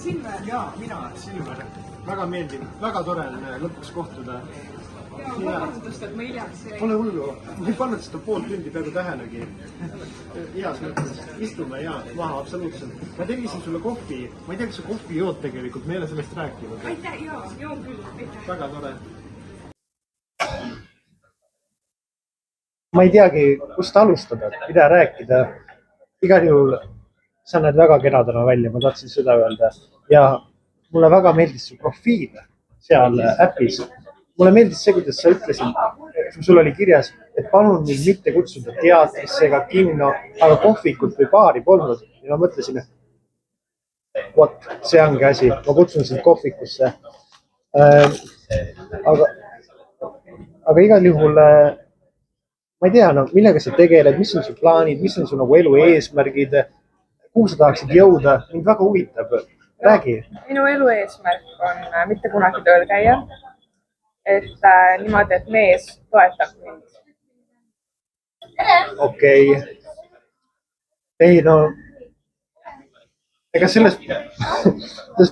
Silver? Jaa, mina, Silver. Väga meeldiv, väga tore on lõpuks kohtuda. Jaa, vabandust, et ma hiljaks jäin. Pole hullu, ma ei pannud seda pool tundi peaaegu tähelegi. Heas mõttes, istume ja maha, absoluutselt. Ma tegisin sulle kohvi, ma ei tea, kas sa kohvi jood tegelikult, me ei ole sellest rääkinud. Aitäh, jaa, joon küll, aitäh. Väga tore. Ma ei teagi, kust alustada, mida rääkida. Igal juhul sa näed väga kena täna välja, ma tahtsin seda öelda. Ja mulle väga meeldis su profiil seal äpis. Mulle meeldis see, kuidas sa ütlesid, sul oli kirjas, et palun mind mitte kutsuda teatrisse ega kinno, aga kohvikut või baari polnud. Ja ma mõtlesin, vot, see ongi asi, ma kutsun sind kohvikusse. Aga igal juhul ma ei tea, millega sa tegeled, mis on su plaanid, mis on su nagu elu eesmärgid, kuhu sa tahaksid jõuda, mind väga huvitab. Räägi. Minu elu eesmärk on mitte kunagi tööl käia, et niimoodi, et mees toetab mind. Okei. Ei, no, ega sellest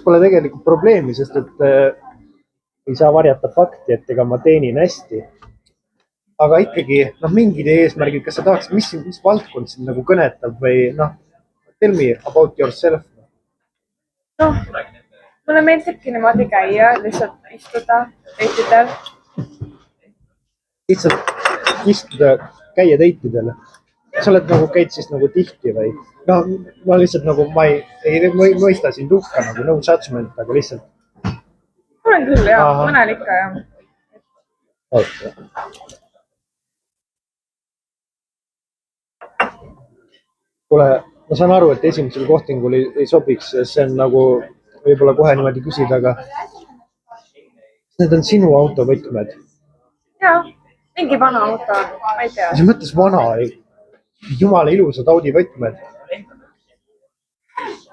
pole tegelikult probleemi, sest et ei saa varjata fakti, et ega ma teenin hästi. Aga ikkagi, mingid eesmärgid, kas sa tahaksid, mis valdkond sind nagu kõnetab või tell me about yourself. Mulle meeldibki niimoodi käia, lihtsalt istuda teitidel. Lihtsalt istuda, käia teitidel. Sa oled käid siis tihti või? Ma lihtsalt ma ei mõista sind hukka, no judgment, aga lihtsalt. Olen küll, jah, mõnel ikka, jah. Oota. Kuule, ma saan aru, et esimesel kohtingul ei sobiks, see on võib-olla kohe niimoodi küsida, aga need on sinu autovõtmed? Jaa, mingi vana auto on, ma ei tea. Mis mõttes vana? Jumala ilusad Audi võtmed.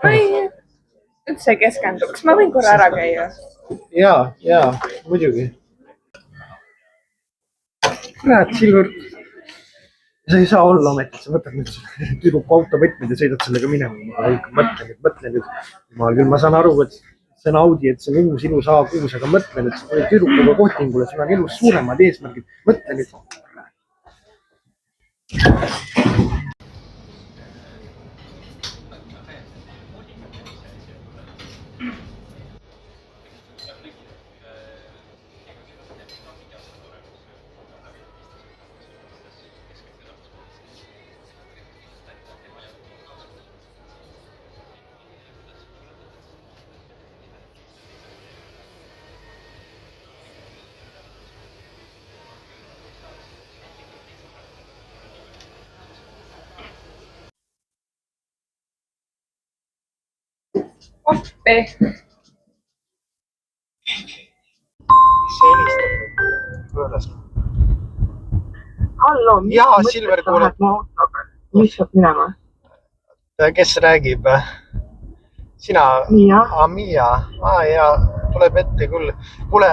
Ma ei üldse keskenduks, ma võin korra ära käia. Jaa, muidugi. Näed, Silver, sa ei saa olla ometi, sa võtad nüüd tüdruku autovõtmed ja sõidad sellega minema. Ma mõtlen nüüd, ma saan aru, et see on Audi, et see on uus ilus A6, aga mõtlen, et sa tüdrukuga kohtingule, sul on elus suuremad eesmärgid. Mõtlen nüüd. Oppi. See helistab pööras. Hallo, Jaa, Silver kuuleb. Mis saab minema? Kes räägib? Sina? Miia. Miia. Jaa, tuleb ette küll. Kuule,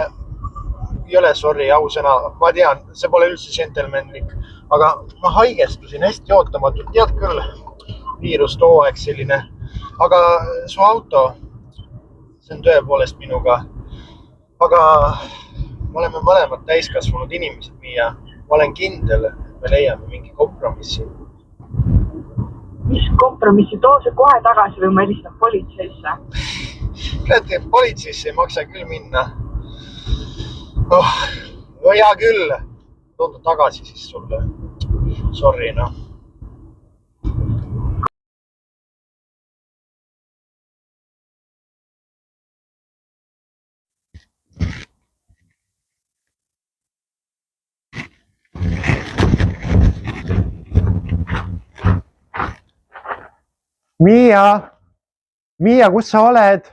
jõle sorry, ausõna. Ma tean, see pole üldse gentlemanlik, aga ma haigestusin hästi ootamatult. Tead küll, viirustooaeg selline. Aga su auto, see on tõepoolest minuga. Aga me oleme mõlemad täiskasvanud inimesed, Miia. Ma olen kindel, et me leiame mingi kompromissi. Mis kompromissi? Too see kohe tagasi või ma helistan politseisse? Teate, politseisse ei maksa küll minna. Hea küll. Toon ta tagasi siis sulle. Sorry, Miia, kus sa oled?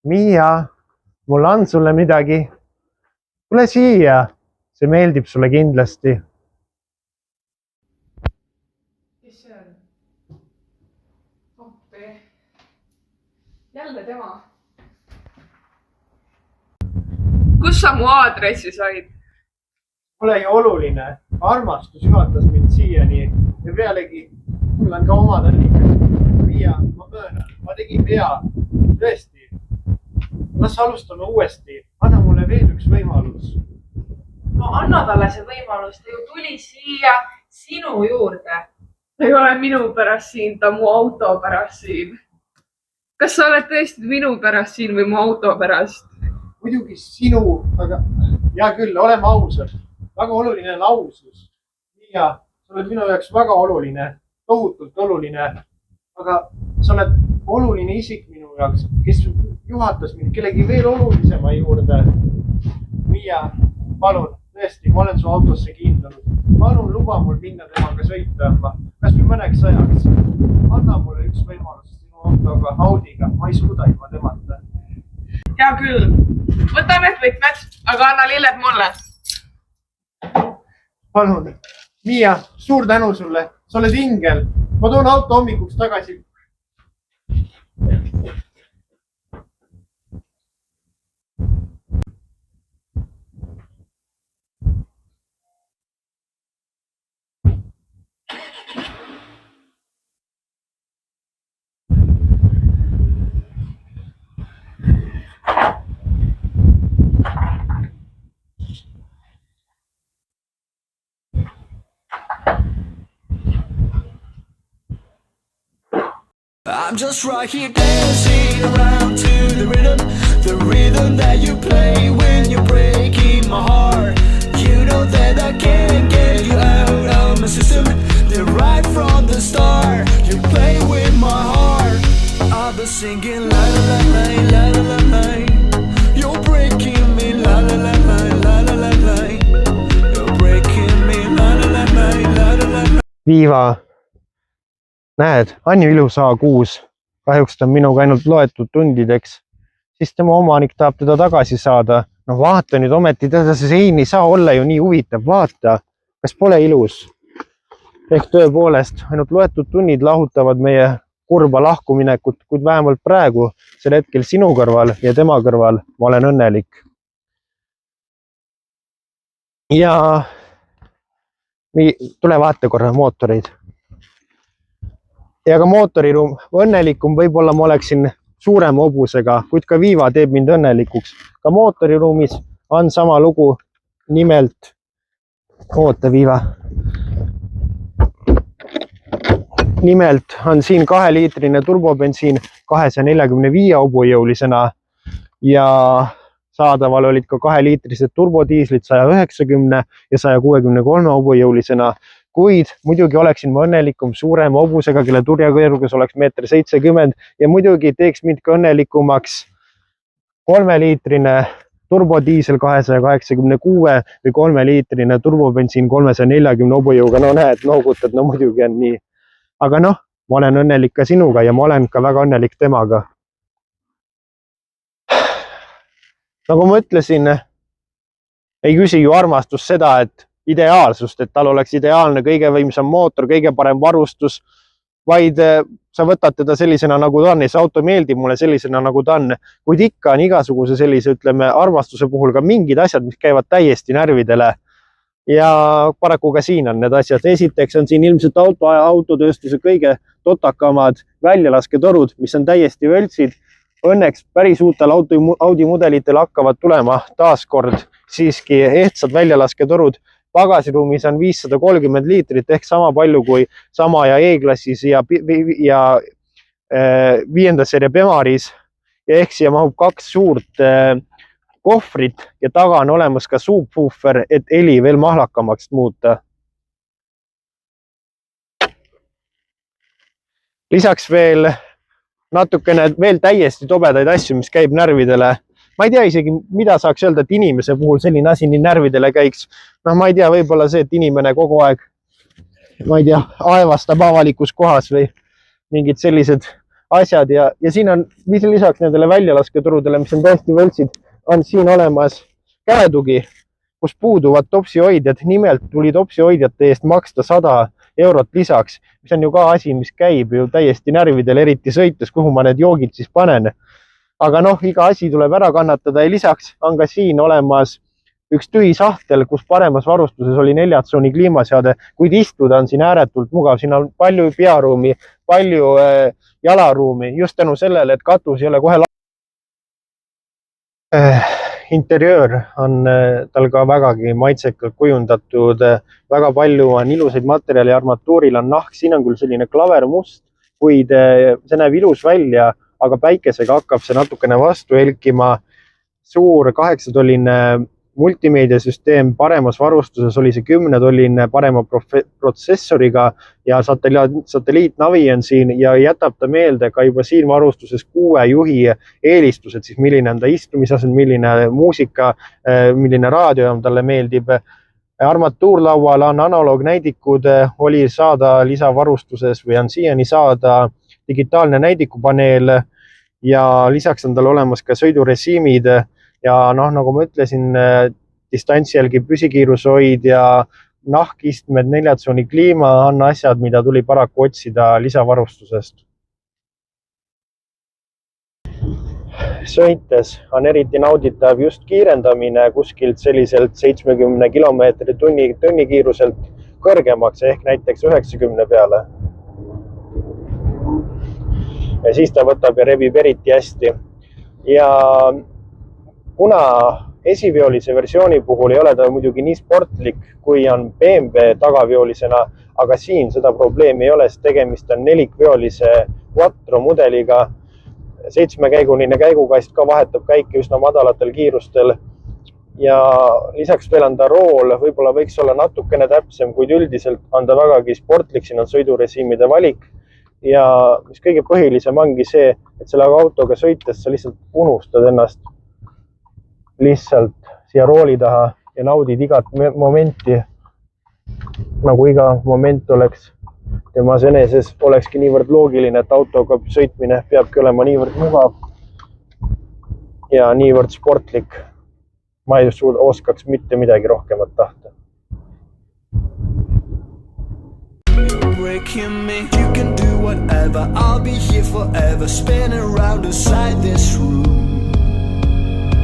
Miia, mul on sulle midagi. Tule siia, see meeldib sulle kindlasti. Mis see on? Oppi. Jälle tema. Kus sa mu aadressi said? Pole ju oluline. Armastus juhatas mind siiani ja pealegi mul on ka omad õnnikud. Miia, ma möönan, ma tegin vea. Tõesti, Las alustame uuesti. Anna mulle veel üks võimalus. No anna talle see võimalus, ta ju tuli siia sinu juurde. Ta ei ole minu pärast siin, ta mu auto pärast siin. Kas sa oled tõesti minu pärast siin või mu auto pärast? Muidugi sinu, aga hea küll, oleme ausad. Väga oluline on ausus. Ja sa oled minu jaoks väga oluline, tohutult oluline. Aga sa oled oluline isik minu jaoks, kes juhatas mind kellegi veel olulisema juurde. Miia, palun, tõesti, ma olen su autosse kiindunud. Palun luba mul minna temaga sõita. Kas või mõneks ajaks. Anna mulle üks võimalus sinu autoga, Audiga. Ma ei suuda ilma temata. Hea küll. Võta need võtmed, aga anna lilled mulle. Palun. Miia, suur tänu sulle. Sa oled ingel. Ma toon auto hommikuks tagasi. I'm just right here dancing around to the rhythm that you play when you're breaking my heart. You know that I can't get you out of my system. Then right from the start, you play with my heart. I've been singing la la la la la la la la. You're breaking me la la la la la la la la. You're breaking me la la la la la la la. Viiva. Näed, on ju ilus A6. Kahjuks ta on minuga ainult loetud tundideks. Siis tema omanik tahab teda tagasi saada. No vaata nüüd ometi, teda see sein ei saa olla ju nii huvitav. Vaata, kas pole ilus? Ehk tõepoolest, ainult loetud tunnid lahutavad meie kurba lahkuminekut, kuid vähemalt praegu, sel hetkel sinu kõrval ja tema kõrval ma olen õnnelik. Ja tule vaata korra mootoreid. Ja ka mootoriruum õnnelikum, võib-olla ma oleksin suurema hobusega, kuid ka Viiva teeb mind õnnelikuks. Ka mootoriruumis on sama lugu, nimelt, oota Viiva, nimelt on siin 2-liitrine turbobensiin 245 hobujõulisena ja saadaval olid ka 2-liitrised turbodiislid 190 ja 163 hobujõulisena. Kuid muidugi oleksin ma õnnelikum suurema hobusega, kelle turjakõrgus oleks 1,70 m ja muidugi teeks mind ka õnnelikumaks 3-liitrine turbodiisel 286 või 3-liitrine turbobensiin 340 hobujõuga. No näed, noogutad, no muidugi on nii. Aga noh, ma olen õnnelik ka sinuga ja ma olen ka väga õnnelik temaga. Nagu ma ütlesin, ei küsi ju armastus seda, et ideaalsust, et tal oleks ideaalne, kõige võimsam mootor, kõige parem varustus, vaid sa võtad teda sellisena nagu ta on ja see auto meeldib mulle sellisena nagu ta on, kuid ikka on igasuguse sellise, ütleme, armastuse puhul ka mingid asjad, mis käivad täiesti närvidele ja paraku ka siin on need asjad. Esiteks on siin ilmselt autotööstuse kõige totakamad väljalasketorud, mis on täiesti völtsid. Õnneks päris uutel Audi mudelitel hakkavad tulema taaskord siiski ehtsad väljalasketorud. Pagasiruumis on 530 liitrit ehk sama palju kui sama ja E-klassis ja 5. seeria Bemaris. Ja ehk siia mahub 2 suurt kohvrit ja taga on olemas ka subwoofer, et heli veel mahlakamaks muuta. Lisaks veel natukene veel täiesti tobedaid asju, mis käib närvidele. Ma ei tea isegi, mida saaks öelda, et inimese puhul selline asi nii närvidele käiks. No ma ei tea, võib-olla see, et inimene kogu aeg, ma ei tea, aevastab avalikus kohas või mingid sellised asjad. Ja siin on lisaks nendele väljalasketurudele, mis on tõesti võltsid, on siin olemas käetugi, kus puuduvad topsihoidjad. Nimelt tuli topsihoidjate eest maksta 100 eurot lisaks, mis on ju ka asi, mis käib ju täiesti närvidel, eriti sõites, kuhu ma need joogid siis panen. Aga noh, iga asi tuleb ära kannatada ja lisaks on ka siin olemas üks tühi sahtel, kus paremas varustuses oli 4-tsooni kliimaseade, kuid istuda on siin ääretult mugav. Siin on palju pearuumi, palju jalaruumi, just tänu sellele, et katus ei ole kohe Interjöör on tal ka vägagi maitsekalt kujundatud, väga palju on ilusaid materjali, armatuuril on nahk, siin on küll selline klavermust, kuid see näeb ilus välja, aga päikesega hakkab see natukene vastu helkima. Suur 8-tolline multimeediasüsteem, paremas varustuses oli see 10-tolline parema protsessoriga ja satelliitnavi on siin ja jätab ta meelde ka juba siin varustuses 6 juhi eelistused, siis milline on ta istumisasend, milline muusika, milline raadiojaam talle meeldib. Armatuurlaual on analoognäidikud, oli saada lisavarustuses või on siiani saada digitaalne näidikupaneel ja lisaks on tal olemas ka sõidurežiimid ja nagu ma ütlesin, distantsjälgi püsikiirushoid ja nahkistmed, 4-tsooni kliima on asjad, mida tuli paraku otsida lisavarustusest. Sõites on eriti nauditav just kiirendamine kuskilt selliselt 70 km tunni kiiruselt kõrgemaks ehk näiteks 90 peale. Ja siis ta võtab ja rebib eriti hästi. Ja kuna esivioolise versiooni puhul ei ole ta muidugi nii sportlik, kui on BMW tagaviolisena, aga siin seda probleemi ei ole, sest tegemist on nelikveolise Quattro mudeliga. 7-käiguline käigukast ka vahetab käike üsna madalatel kiirustel. Ja lisaks veel on ta rool, võib-olla võiks olla natukene täpsem, kuid üldiselt on ta vägagi sportlik, siin on sõidurežiimide valik. Ja mis kõige põhilisem ongi see, et selle autoga sõites sa lihtsalt unustad ennast lihtsalt siia rooli taha ja naudid igat momenti, nagu iga moment oleks temas eneses olekski niivõrd loogiline, et autoga sõitmine peabki olema niivõrd mugav ja niivõrd sportlik. Ma ei oskaks mitte midagi rohkemat tahta. Breaking me, you can do whatever, I'll be here forever, spinning around inside this room.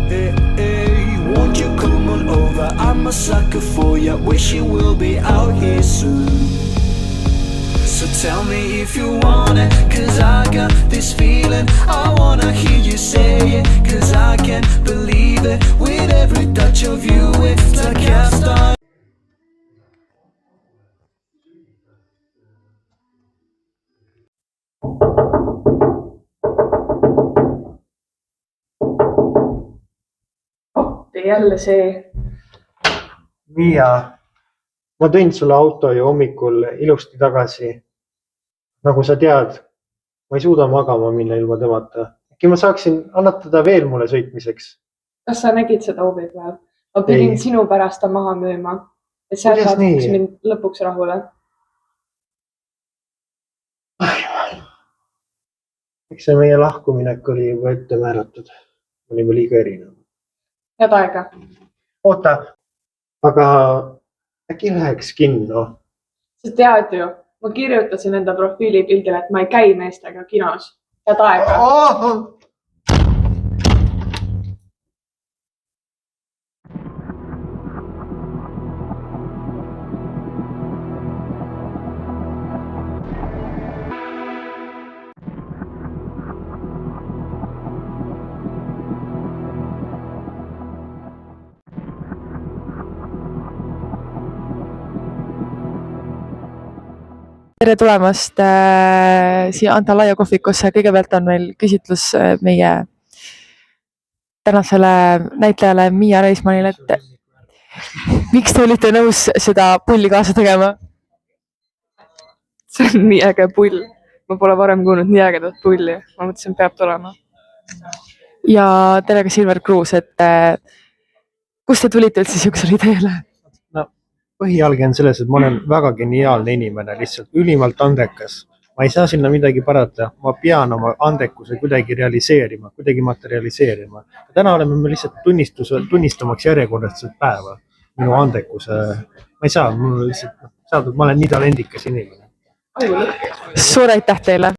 Hey, hey, won't you come on over, I'm a sucker for ya, wishing we'll be out here soon. So tell me if you want it, cause I got this feeling, I wanna hear you say it, cause I can't believe it, with every touch of you it's like cast on. Jälle see. Miia, ma tõin sulle auto ju hommikul ilusti tagasi. Nagu sa tead, ma ei suuda magama minna ilma temata. Äkki ma saaksin annatada veel mulle sõitmiseks? Kas sa nägid seda hoovi peal? Ma pidin sinu pärast ta maha müüma. Et sa saadaks mind lõpuks rahule. Eks see meie lahkuminek oli juba ette määratud. Olime liiga erinev. Head aega. Oota, aga äkki läheks kinno? Sa tead ju, ma kirjutasin enda profiilipildile, et ma ei käi meestega kinos. Head aega. Tere tulemast siia Antalaia kohvikusse. Kõigepealt on meil küsitlus meie tänasele näitlejale Miia Reismanile, et miks te olite nõus seda pulli kaasa tegema? See on nii äge pull. Ma pole varem kuulnud nii ägedat pulli. Ma mõtlesin, peab tulema. Ja tere ka Silver Cruise, et kust te tulite üldse siuksele ideele? Põhialgi on selles, et ma olen väga geniaalne inimene, lihtsalt ülimalt andekas. Ma ei saa sinna midagi parata, ma pean oma andekuse kuidagi realiseerima, kuidagi materialiseerima. Täna oleme me lihtsalt tunnistamaks järjekordset päeva minu andekuse. Ma ei saa, ma olen nii talendikas inimene. Suur aitäh teile!